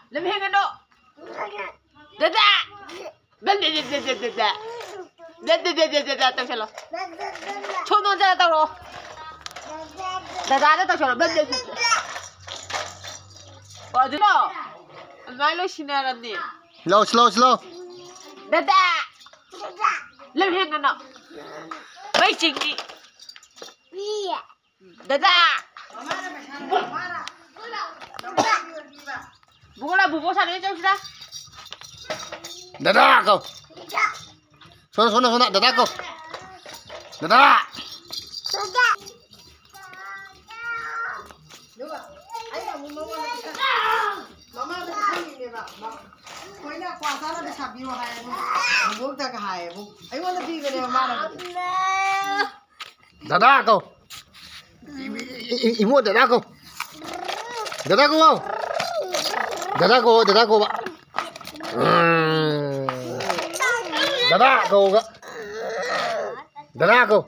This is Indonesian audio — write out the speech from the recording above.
Lâm Hiên cái độ. Dada. Dada. Dada tao chalo. Chono ra tao rồi. Dada tao chalo. 어디 너? 말로 신나라니. Slow. Dada. Lâm Hiên cái độ. Mấy chị đi. Dada. Buku sana jauh sudah. Dada kau. Sana, dada kau. Dada. Dada kau. Ibu dada kau. Dada kau mau. Dada kau pak. Dada kau.